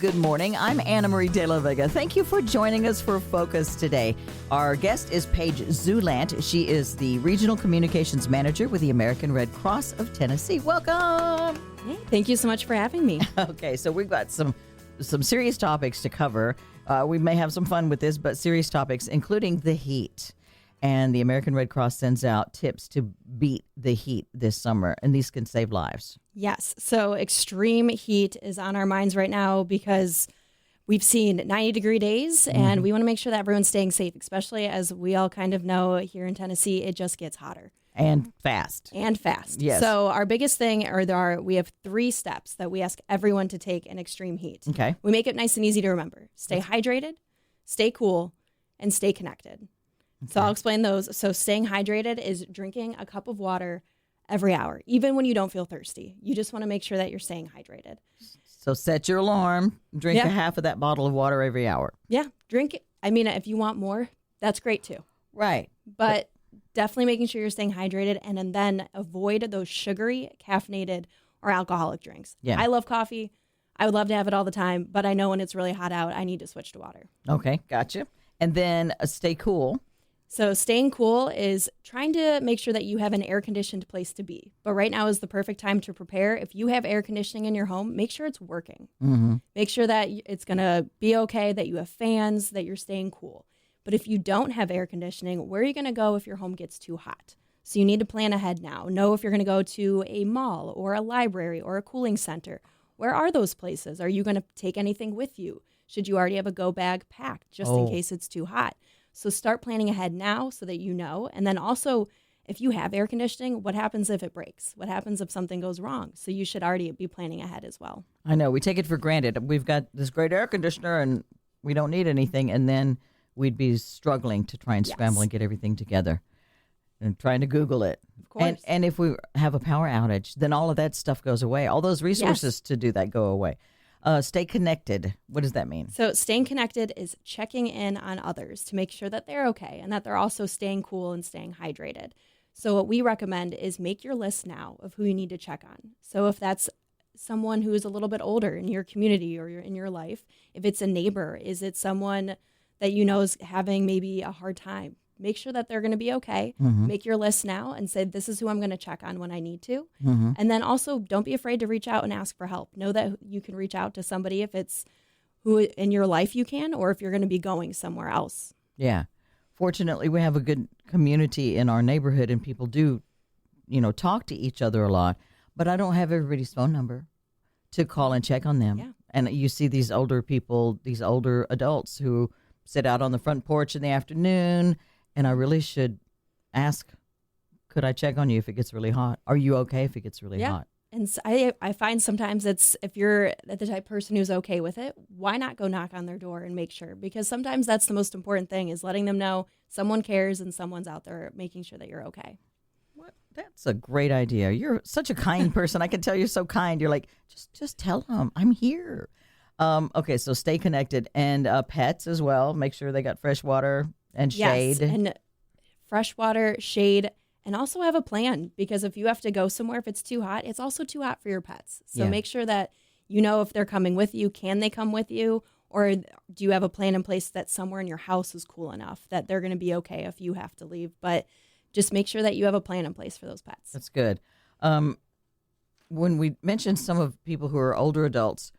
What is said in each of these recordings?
good morning. I'm Anna Marie De La Vega. Thank you for joining us for Focus today. Our guest is Paige Zulandt. She is the Regional Communications Manager with the American Red Cross of Tennessee. Welcome. Hey, thank you so much for having me. Okay, so we've got some serious topics to cover. We may have some fun with this, but serious topics, including the heat. And the American Red Cross sends out tips to beat the heat this summer, and these can save lives. Yes, so extreme heat is on our minds right now because we've seen 90-degree days, and we want to make sure that everyone's staying safe, especially as we all kind of know here in Tennessee, it just gets hotter. And fast. Yes. So our biggest thing we have 3 steps that we ask everyone to take in extreme heat. Okay. We make it nice and easy to remember. Stay hydrated, stay cool, and stay connected. So I'll explain those. So staying hydrated is drinking a cup of water every hour, even when you don't feel thirsty. You just want to make sure that you're staying hydrated. So set your alarm, drink a half of that bottle of water every hour. Yeah, drink it. I mean, if you want more, that's great too. Right. But definitely making sure you're staying hydrated and then avoid those sugary, caffeinated, or alcoholic drinks. Yeah. I love coffee. I would love to have it all the time, but I know when it's really hot out, I need to switch to water. Okay, gotcha. And then stay cool. So staying cool is trying to make sure that you have an air-conditioned place to be. But right now is the perfect time to prepare. If you have air conditioning in your home, make sure it's working. Mm-hmm. Make sure that it's going to be okay, that you have fans, that you're staying cool. But if you don't have air conditioning, where are you going to go if your home gets too hot? So you need to plan ahead now. Know if you're going to go to a mall or a library or a cooling center. Where are those places? Are you going to take anything with you? Should you already have a go bag packed just in case it's too hot? So start planning ahead now so that you know. And then also, if you have air conditioning, what happens if it breaks? What happens if something goes wrong? So you should already be planning ahead as well. I know. We take it for granted. We've got this great air conditioner and we don't need anything. And then we'd be struggling to try and scramble and get everything together and trying to Google it. Of course. And if we have a power outage, then all of that stuff goes away. All those resources to do that go away. Stay connected. What does that mean? So staying connected is checking in on others to make sure that they're okay and that they're also staying cool and staying hydrated. So what we recommend is make your list now of who you need to check on. So if that's someone who is a little bit older in your community or in your life, if it's a neighbor, is it someone that you know is having maybe a hard time? Make sure that they're going to be okay. Mm-hmm. Make your list now and say, this is who I'm going to check on when I need to. Mm-hmm. And then also don't be afraid to reach out and ask for help. Know that you can reach out to somebody if it's who in your life you can, or if you're going to be going somewhere else. Yeah. Fortunately, we have a good community in our neighborhood and people do, talk to each other a lot. But I don't have everybody's phone number to call and check on them. Yeah. And you see these older people, these older adults who sit out on the front porch in the afternoon. And I really should ask, could I check on you if it gets really hot? Are you okay if it gets really hot? And so I find sometimes if you're the type of person who's okay with it, why not go knock on their door and make sure? Because sometimes that's the most important thing is letting them know someone cares and someone's out there making sure that you're okay. What? That's a great idea. You're such a kind person. I can tell you're so kind. You're like, just tell them I'm here. Okay, so stay connected. And pets as well. Make sure they got fresh water. And shade. Yes, and fresh water, shade, and also have a plan because if you have to go somewhere, if it's too hot, it's also too hot for your pets. So make sure that you know if they're coming with you, can they come with you? Or do you have a plan in place that somewhere in your house is cool enough that they're going to be okay if you have to leave? But just make sure that you have a plan in place for those pets. That's good. When we mentioned some of people who are older adults,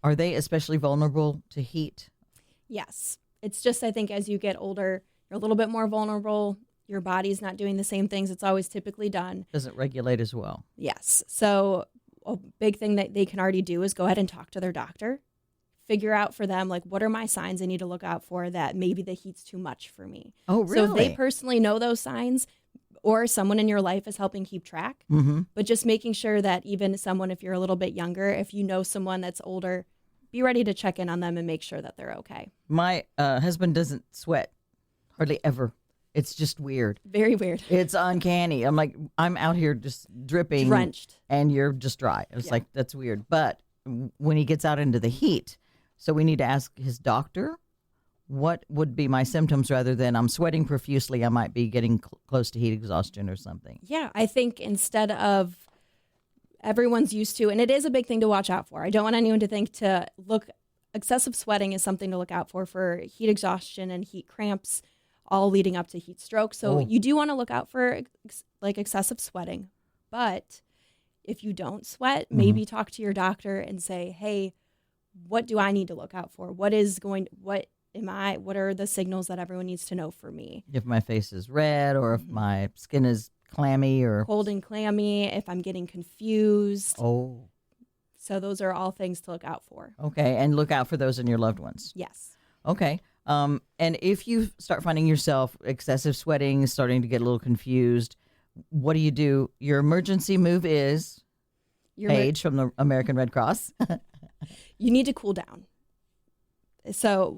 are they especially vulnerable to heat? Yes. It's just, I think, as you get older, you're a little bit more vulnerable. Your body's not doing the same things it's always typically done. Doesn't regulate as well. Yes. So a big thing that they can already do is go ahead and talk to their doctor. Figure out for them, like, what are my signs I need to look out for that maybe the heat's too much for me. Oh, really? So if they personally know those signs or someone in your life is helping keep track, but just making sure that even someone, if you're a little bit younger, if you know someone that's older, be ready to check in on them and make sure that they're okay. My husband doesn't sweat hardly ever. It's just weird. Very weird. It's uncanny. I'm like, I'm out here just dripping. Drenched. And you're just dry. It's like, that's weird. But when he gets out into the heat, so we need to ask his doctor, what would be my symptoms rather than I'm sweating profusely, I might be getting close to heat exhaustion or something. Yeah, I think instead of everyone's used to, and it is a big thing to watch out for. I don't want anyone to think to look excessive sweating is something to look out for heat exhaustion and heat cramps, all leading up to heat stroke. So you do want to look out for excessive sweating. But if you don't sweat, maybe talk to your doctor and say, hey, what do I need to look out for? What are the signals that everyone needs to know for me? If my face is red, or if my skin is clammy, or cold and clammy, if I'm getting confused. Oh. So those are all things to look out for. Okay, and look out for those in your loved ones. Yes. Okay. And if you start finding yourself excessive sweating, starting to get a little confused, what do? Your emergency move is, Paige from the American Red Cross. You need to cool down. So,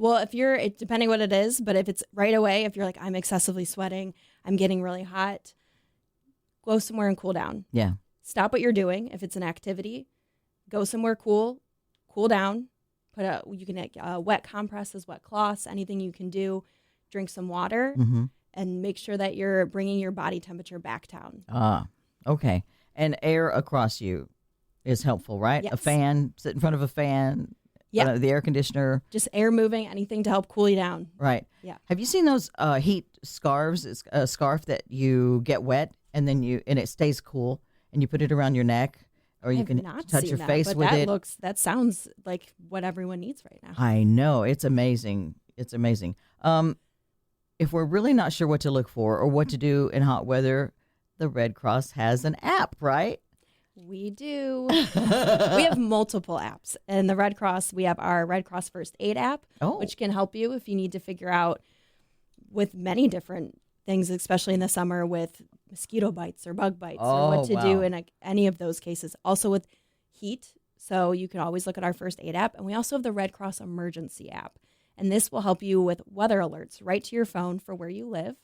depending what it is, but if it's right away, if you're like, I'm excessively sweating, I'm getting really hot, go somewhere and cool down. Yeah. Stop what you're doing. If it's an activity, go somewhere cool down. You can get wet compresses, wet cloths, anything you can do. Drink some water and make sure that you're bringing your body temperature back down. Okay. And air across you is helpful, right? Yes. A fan, sit in front of a fan. Yeah. The air conditioner. Just air moving, anything to help cool you down. Right. Yeah. Have you seen those heat scarves? It's a scarf that you get wet and then it stays cool, and you put it around your neck, or you can touch your face with it. That sounds like what everyone needs right now. I know. It's amazing. It's amazing. If we're really not sure what to look for or what to do in hot weather, the Red Cross has an app, right? We do. We have multiple apps. In the Red Cross, we have our Red Cross First Aid app, which can help you if you need to figure out with many different things, especially in the summer with mosquito bites or bug bites, or what to do in any of those cases. Also with heat. So you can always look at our First Aid app. And we also have the Red Cross Emergency app. And this will help you with weather alerts right to your phone for where you live,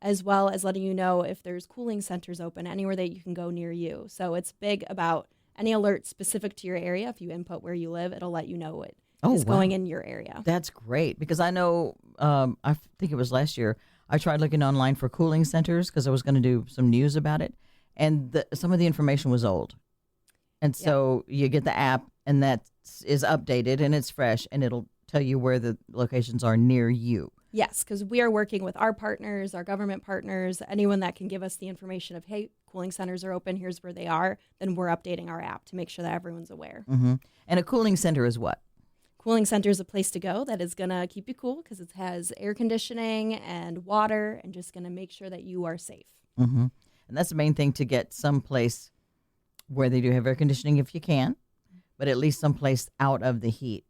as well as letting you know if there's cooling centers open anywhere that you can go near you. So it's big about any alert specific to your area. If you input where you live, it'll let you know it is going in your area. That's great, because I know, I think it was last year, I tried looking online for cooling centers because I was going to do some news about it, and some of the information was old. And so you get the app, and that is updated, and it's fresh, and it'll tell you where the locations are near you. Yes, because we are working with our partners, our government partners, anyone that can give us the information of, hey, cooling centers are open, here's where they are, then we're updating our app to make sure that everyone's aware. Mm-hmm. And a cooling center is what? Cooling center is a place to go that is going to keep you cool because it has air conditioning and water and just going to make sure that you are safe. Mm-hmm. And that's the main thing, to get someplace where they do have air conditioning if you can, but at least someplace out of the heat.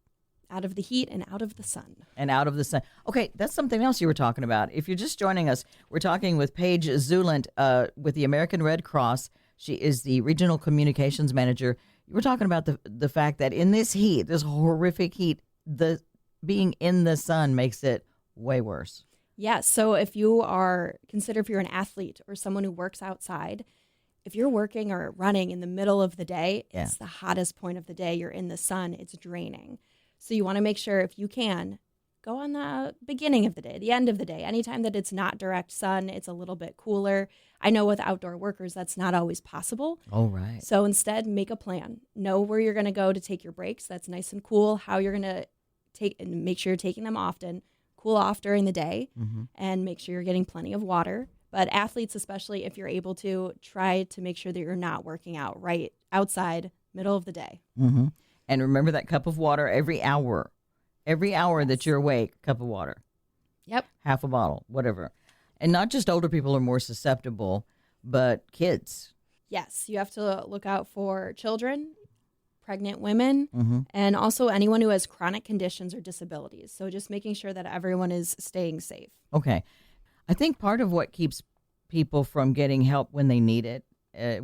Out of the heat and out of the sun. And out of the sun. Okay, that's something else you were talking about. If you're just joining us, we're talking with Paige Zulandt with the American Red Cross. She is the Regional Communications Manager. You were talking about the fact that in this heat, this horrific heat, the being in the sun makes it way worse. Yeah, so if you're an athlete or someone who works outside, if you're working or running in the middle of the day, it's the hottest point of the day. You're in the sun, it's draining. So you want to make sure, if you can, go on the beginning of the day, the end of the day, anytime that it's not direct sun, it's a little bit cooler. I know with outdoor workers, that's not always possible. Oh, right. So instead, make a plan. Know where you're going to go to take your breaks. That's nice and cool. How you're going to take, and make sure you're taking them often. Cool off during the day, and make sure you're getting plenty of water. But athletes, especially if you're able to, try to make sure that you're not working out right outside, middle of the day. Mm-hmm. And remember that cup of water every hour. Every hour that you're awake, cup of water. Yep. Half a bottle, whatever. And not just older people are more susceptible, but kids. Yes, you have to look out for children, pregnant women, and also anyone who has chronic conditions or disabilities. So just making sure that everyone is staying safe. Okay. I think part of what keeps people from getting help when they need it,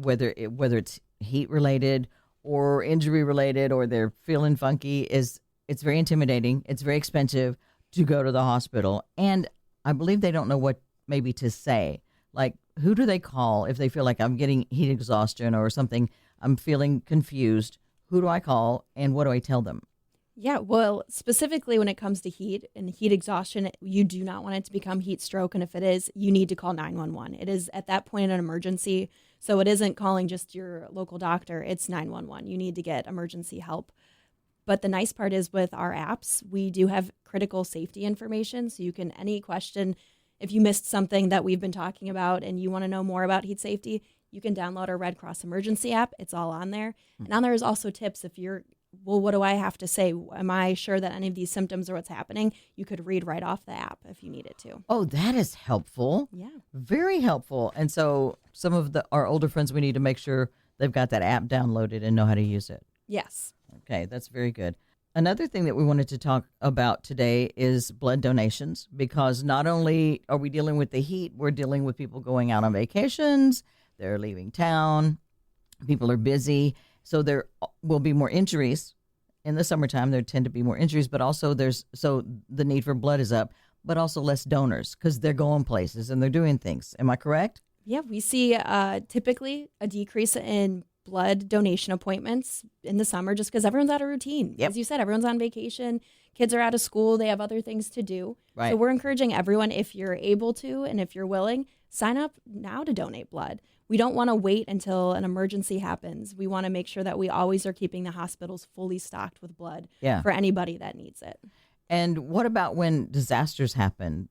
whether it's heat related or injury related, or they're feeling funky, is it's very intimidating. It's very expensive to go to the hospital. And I believe they don't know what maybe to say. Like, who do they call if they feel like I'm getting heat exhaustion or something? I'm feeling confused. Who do I call and what do I tell them? Yeah, well, specifically when it comes to heat and heat exhaustion, you do not want it to become heat stroke. And if it is, you need to call 911. It is at that point an emergency. So it isn't calling just your local doctor. It's 911. You need to get emergency help. But the nice part is with our apps, we do have critical safety information. So you can, any question, if you missed something that we've been talking about and you want to know more about heat safety, you can download our Red Cross Emergency app. It's all on there. And on there is also tips if you're, well, what do I have to say? Am I sure that any of these symptoms are what's happening? You could read right off the app if you needed to. Oh, that is helpful. Yeah. Very helpful. And so some of our older friends, we need to make sure they've got that app downloaded and know how to use it. Yes. Okay, that's very good. Another thing that we wanted to talk about today is blood donations, because not only are we dealing with the heat, we're dealing with people going out on vacations, they're leaving town, people are busy. So there will be more injuries in the summertime. There tend to be more injuries, but also so the need for blood is up, but also less donors because they're going places and they're doing things. Am I correct? Yeah, we see typically a decrease in blood donation appointments in the summer just because everyone's out of routine. Yep. As you said, everyone's on vacation, kids are out of school, they have other things to do. Right. So we're encouraging everyone, if you're able to and if you're willing, sign up now to donate blood. We don't want to wait until an emergency happens. We want to make sure that we always are keeping the hospitals fully stocked with blood for anybody that needs it. And what about when disasters happen?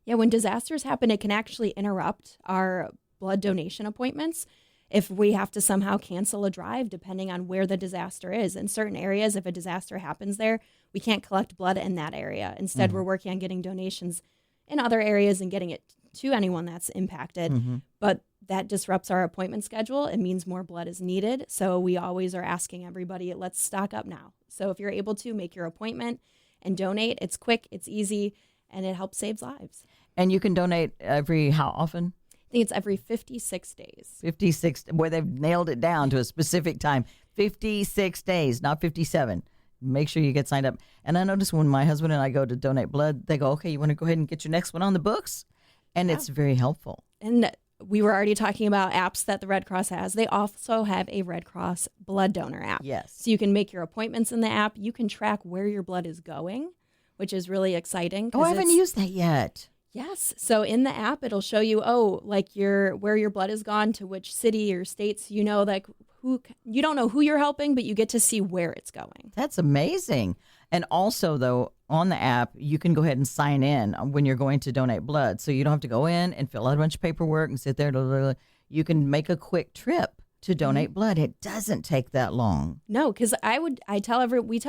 Yeah, when disasters happen, it can actually interrupt our blood donation appointments if we have to somehow cancel a drive, depending on where the disaster is. In certain areas, if a disaster happens there, we can't collect blood in that area. Instead, we're working on getting donations in other areas and getting it to anyone that's impacted. But that disrupts our appointment schedule. It means more blood is needed. So we always are asking everybody, let's stock up now. So if you're able to, make your appointment and donate. It's quick, it's easy, and it helps save lives. And you can donate how often? I think it's every 56 days. 56, boy, they've nailed it down to a specific time. 56 days, not 57. Make sure you get signed up. And I notice when my husband and I go to donate blood, they go, okay, you want to go ahead and get your next one on the books? And it's very helpful. And we were already talking about apps that the Red Cross has. They also have a Red Cross blood donor app. Yes. So you can make your appointments in the app. You can track where your blood is going, which is really exciting. Oh, I haven't used that yet. Yes. So in the app, it'll show you, like where your blood has gone to which city or states. You know, like you don't know who you're helping, but you get to see where it's going. That's amazing. And also, though, on the app, you can go ahead and sign in when you're going to donate blood. So you don't have to go in and fill out a bunch of paperwork and sit there. Blah, blah, blah. You can make a quick trip to donate blood. It doesn't take that long. No, because we tell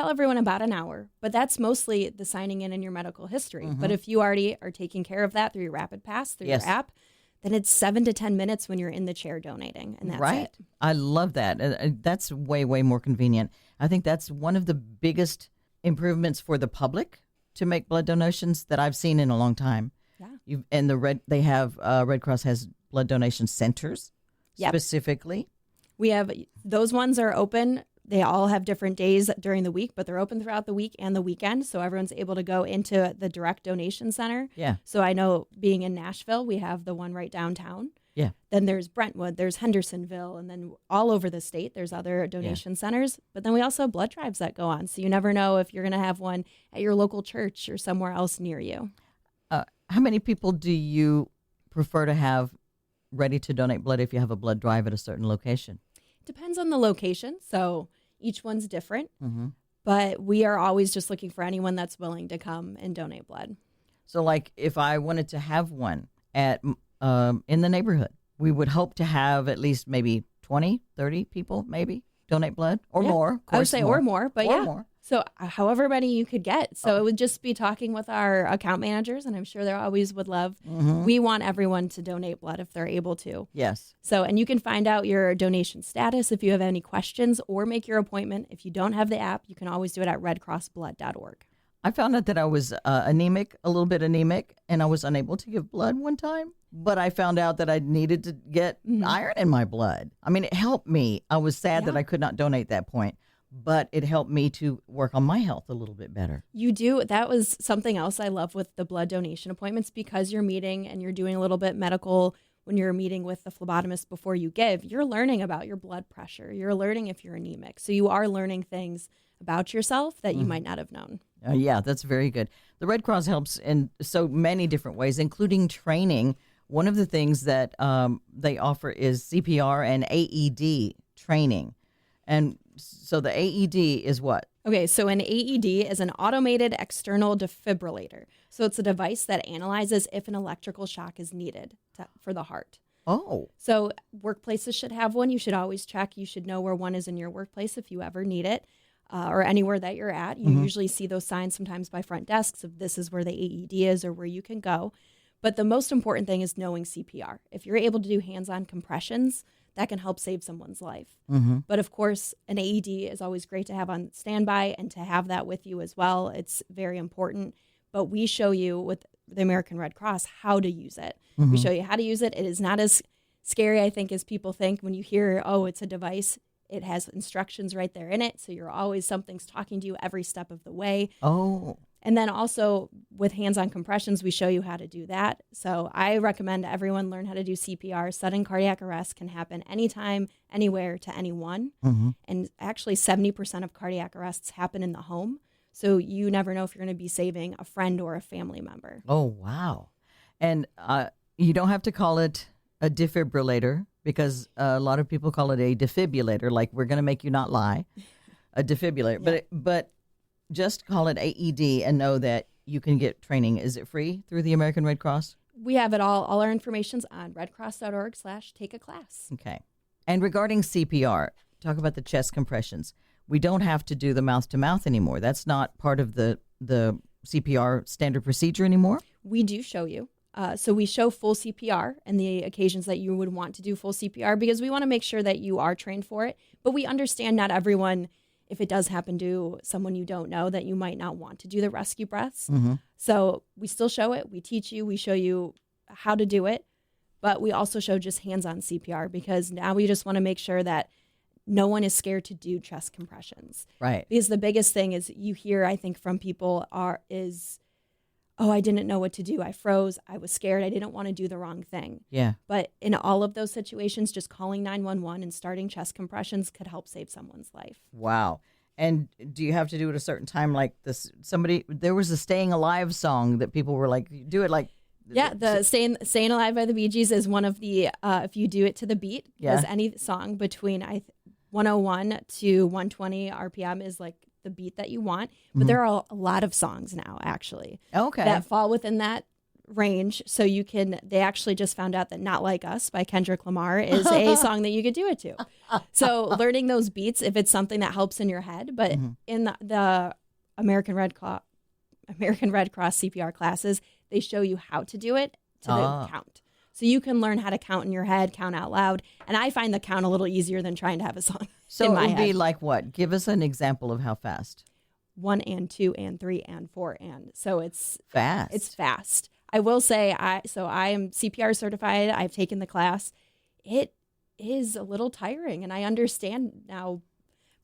everyone about an hour, but that's mostly the signing in and your medical history. But if you already are taking care of that through your Rapid Pass, through your app, then it's 7 to 10 minutes when you're in the chair donating, and that's it. I love that. That's way, way more convenient. I think that's one of the biggest improvements for the public to make blood donations that I've seen in a long time. Yeah. They have Red Cross has blood donation centers specifically. We have those ones are open. They all have different days during the week, but they're open throughout the week and the weekend. So everyone's able to go into the direct donation center. Yeah. So I know being in Nashville, we have the one right downtown. Yeah. Then there's Brentwood, there's Hendersonville, and then all over the state, there's other donation centers. But then we also have blood drives that go on. So you never know if you're going to have one at your local church or somewhere else near you. How many people do you prefer to have ready to donate blood if you have a blood drive at a certain location? Depends on the location. So each one's different. But we are always just looking for anyone that's willing to come and donate blood. So like if I wanted to have one at in the neighborhood, we would hope to have at least maybe 20, 30 people maybe donate blood or more. I would say more. Or more, but more. So however many you could get. So it would just be talking with our account managers, and I'm sure they always would love. We want everyone to donate blood if they're able to. Yes. So, and you can find out your donation status if you have any questions or make your appointment. If you don't have the app, you can always do it at redcrossblood.org. I found out that I was a little bit anemic, and I was unable to give blood one time. But I found out that I needed to get iron in my blood. I mean, it helped me. I was sad that I could not donate that point, but it helped me to work on my health a little bit better. You do. That was something else I love with the blood donation appointments, because you're meeting and you're doing a little bit medical. When you're meeting with the phlebotomist before you give, you're learning about your blood pressure. You're learning if you're anemic. So you are learning things about yourself that you might not have known. Yeah, that's very good. The Red Cross helps in so many different ways, including training. One of the things that they offer is CPR and AED training. And So the AED is what? Okay, so an AED is an automated external defibrillator. So it's a device that analyzes if an electrical shock is needed for the heart. Oh. So workplaces should have one. You should always check. You should know where one is in your workplace if you ever need it, or anywhere that you're at. You usually see those signs sometimes by front desks of this is where the AED is or where you can go. But the most important thing is knowing CPR. If you're able to do hands-on compressions, that can help save someone's life. But of course, an AED is always great to have on standby and to have that with you as well. It's very important. But we show you with the American Red Cross how to use it. We show you how to use it. It is not as scary, I think, as people think when you hear, oh, it's a device. It has instructions right there in it. So you're always, something's talking to you every step of the way. Oh. And then also with hands-on compressions, we show you how to do that. So I recommend everyone learn how to do CPR. Sudden cardiac arrest can happen anytime, anywhere to anyone. And actually 70% of cardiac arrests happen in the home. So you never know if you're going to be saving a friend or a family member. Oh, wow. And you don't have to call it a defibrillator because a lot of people call it a defibrillator, like we're going to make you not lie. A defibrillator. Yeah. But just call it AED and know that you can get training. Is it free through the American Red Cross? We have it all. All our information's on redcross.org/take-a-class. Okay. And regarding CPR, talk about the chest compressions. We don't have to do the mouth-to-mouth anymore. That's not part of the CPR standard procedure anymore? We do show you. So we show full CPR and the occasions that you would want to do full CPR because we want to make sure that you are trained for it. But we understand not everyone, if it does happen to someone you don't know, that you might not want to do the rescue breaths. So we still show it. We teach you. We show you how to do it. But we also show just hands-on CPR because now we just want to make sure that no one is scared to do chest compressions. Right. Because the biggest thing is you hear, I think, from people oh, I didn't know what to do. I froze. I was scared. I didn't want to do the wrong thing. Yeah. But in all of those situations, just calling 911 and starting chest compressions could help save someone's life. Wow. And do you have to do it a certain time? Like this, there was a Staying Alive song that people were like, do it like. Yeah, the Staying Alive by the Bee Gees is one of the, if you do it to the beat, because any song between 101 to 120 RPM is like the beat that you want. But there are a lot of songs now, actually, that fall within that range. So they actually just found out that Not Like Us by Kendrick Lamar is a song that you could do it to. So learning those beats, if it's something that helps in your head, but in the American Red Cross CPR classes, they show you how to do it to the count. So you can learn how to count in your head, count out loud. And I find the count a little easier than trying to have a song so in my it would head. be like what? Give us an example of how fast. 1 and 2 and 3 and 4 and. So it's fast. It's fast. I will say, I am CPR certified. I've taken the class. It is a little tiring, and I understand now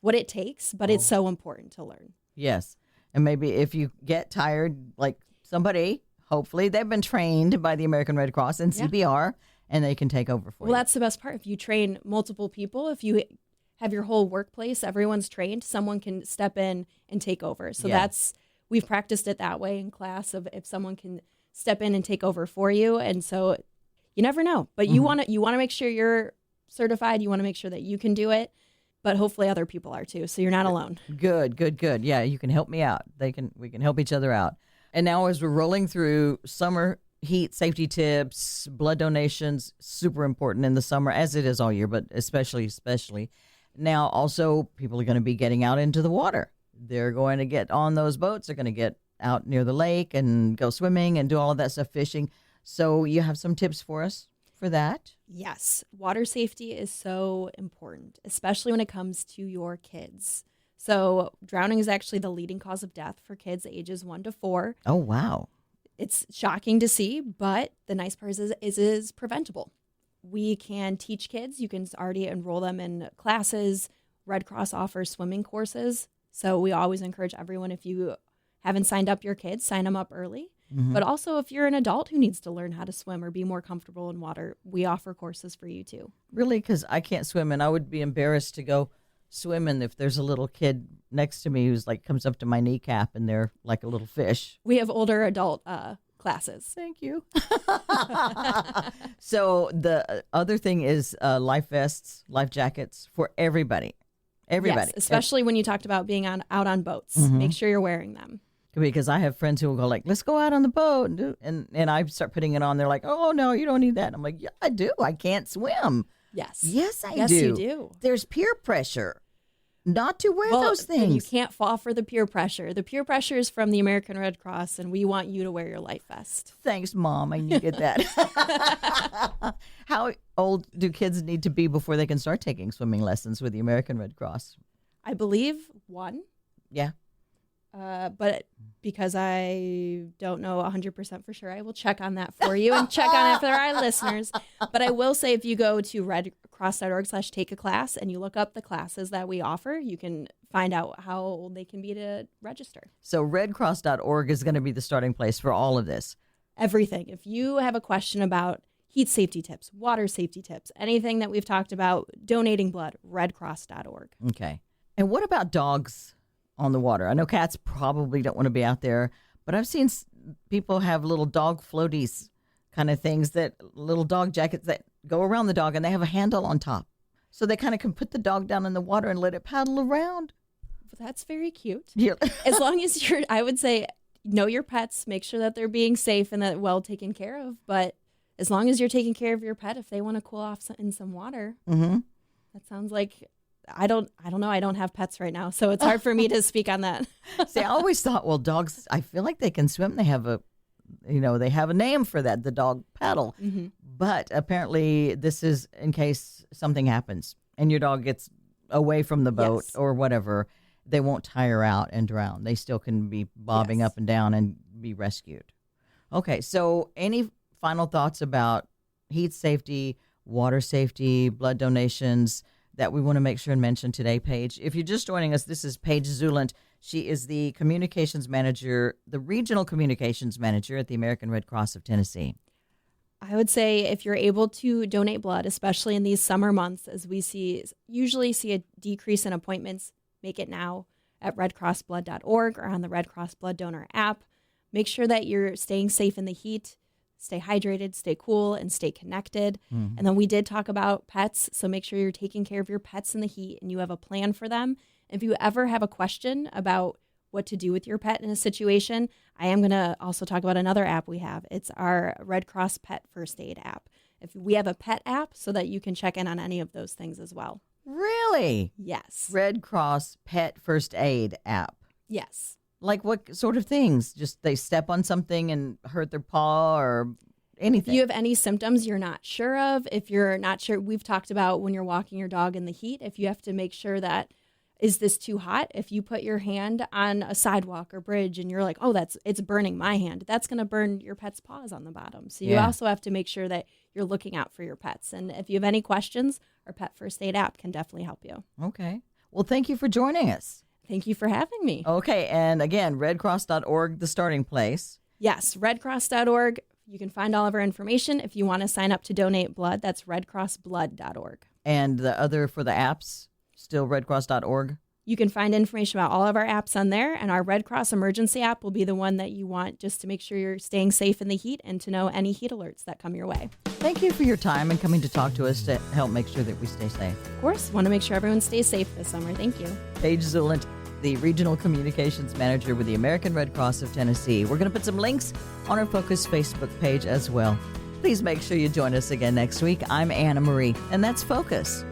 what it takes, but it's so important to learn. Yes. And maybe if you get tired, like somebody, hopefully they've been trained by the American Red Cross in CPR, and they can take over for you. Well, that's the best part. If you train multiple people, if you have your whole workplace, everyone's trained, someone can step in and take over. So we've practiced it that way in class of if someone can step in and take over for you. And so you never know, but you want to make sure you're certified. You want to make sure that you can do it, but hopefully other people are too. So you're not alone. Good. Yeah. You can help me out. We can help each other out. And now as we're rolling through summer heat safety tips, blood donations, super important in the summer as it is all year, but especially now also people are going to be getting out into the water. They're going to get on those boats. They're going to get out near the lake and go swimming and do all of that stuff, fishing. So you have some tips for us for that? Yes. Water safety is so important, especially when it comes to your kids. So drowning is actually the leading cause of death for kids ages 1 to 4. Oh, wow. It's shocking to see, but the nice part is it is preventable. We can teach kids. You can already enroll them in classes. Red Cross offers swimming courses. So we always encourage everyone, if you haven't signed up your kids, sign them up early. But also if you're an adult who needs to learn how to swim or be more comfortable in water, we offer courses for you too. Really? Because I can't swim, and I would be embarrassed to go swimming if there's a little kid next to me who's like comes up to my kneecap and they're like a little fish. We have older adult classes. Thank you. So the other thing is life vests, life jackets for everybody. Everybody. Yes, especially when you talked about being out on boats. Mm-hmm. Make sure you're wearing them. Because I have friends who will go like, let's go out on the boat. And I start putting it on. They're like, oh, no, you don't need that. And I'm like, yeah, I do. I can't swim. Yes. Yes, I do. Yes, you do. There's peer pressure not to wear Well, those things. and you can't fall for the peer pressure. The peer pressure is from the American Red Cross, and we want you to wear your life vest. Thanks, Mom. I needed that. How old do kids need to be before they can start taking swimming lessons with the American Red Cross? I believe 1. Yeah. But because I don't know 100% for sure, I will check on that for you and check on it for our listeners. But I will say if you go to redcross.org/take-a-class and you look up the classes that we offer, you can find out how old they can be to register. So redcross.org is going to be the starting place for all of this. Everything. If you have a question about heat safety tips, water safety tips, anything that we've talked about, donating blood, redcross.org. Okay. And what about dogs on the water? I know cats probably don't want to be out there, but I've seen people have little dog floaties kind of things, that little dog jackets that go around the dog, and they have a handle on top. So they kind of can put the dog down in the water and let it paddle around. That's very cute. Yeah. As long as I would say, know your pets, make sure that they're being safe and that well taken care of. But as long as you're taking care of your pet, if they want to cool off in some water, that sounds like, I don't know. I don't have pets right now, so it's hard for me to speak on that. See, I always thought, well, dogs, I feel like they can swim. They have a name for that, the dog paddle. Mm-hmm. But apparently this is in case something happens and your dog gets away from the boat or whatever. They won't tire out and drown. They still can be bobbing up and down and be rescued. Okay, so any final thoughts about heat safety, water safety, blood donations that we want to make sure and mention today, Paige? If you're just joining us, this is Paige Zulandt. She is the communications manager, the regional communications manager at the American Red Cross of Tennessee. I would say if you're able to donate blood, especially in these summer months, as we usually see a decrease in appointments, make it now at redcrossblood.org or on the Red Cross Blood Donor app. Make sure that you're staying safe in the heat. Stay hydrated, stay cool, and stay connected. Mm-hmm. And then we did talk about pets, so make sure you're taking care of your pets in the heat and you have a plan for them. If you ever have a question about what to do with your pet in a situation, I am going to also talk about another app we have. It's our Red Cross Pet First Aid app. If we have a pet app so that you can check in on any of those things as well. Really? Yes. Red Cross Pet First Aid app. Yes. Like what sort of things? Just they step on something and hurt their paw or anything? If you have any symptoms you're not sure of, if you're not sure, we've talked about when you're walking your dog in the heat, if you have to make sure that, is this too hot? If you put your hand on a sidewalk or bridge and you're like, oh, it's burning my hand, that's going to burn your pet's paws on the bottom. So you also have to make sure that you're looking out for your pets. And if you have any questions, our Pet First Aid app can definitely help you. Okay. Well, thank you for joining us. Thank you for having me. Okay. And again, redcross.org, the starting place. Yes, redcross.org. You can find all of our information. If you want to sign up to donate blood, that's redcrossblood.org. And the other for the apps, still redcross.org? You can find information about all of our apps on there, and our Red Cross Emergency app will be the one that you want just to make sure you're staying safe in the heat and to know any heat alerts that come your way. Thank you for your time and coming to talk to us to help make sure that we stay safe. Of course, want to make sure everyone stays safe this summer. Thank you. Paige Zulandt, the Regional Communications Manager with the American Red Cross of Tennessee. We're going to put some links on our Focus Facebook page as well. Please make sure you join us again next week. I'm Anna Marie, and that's Focus.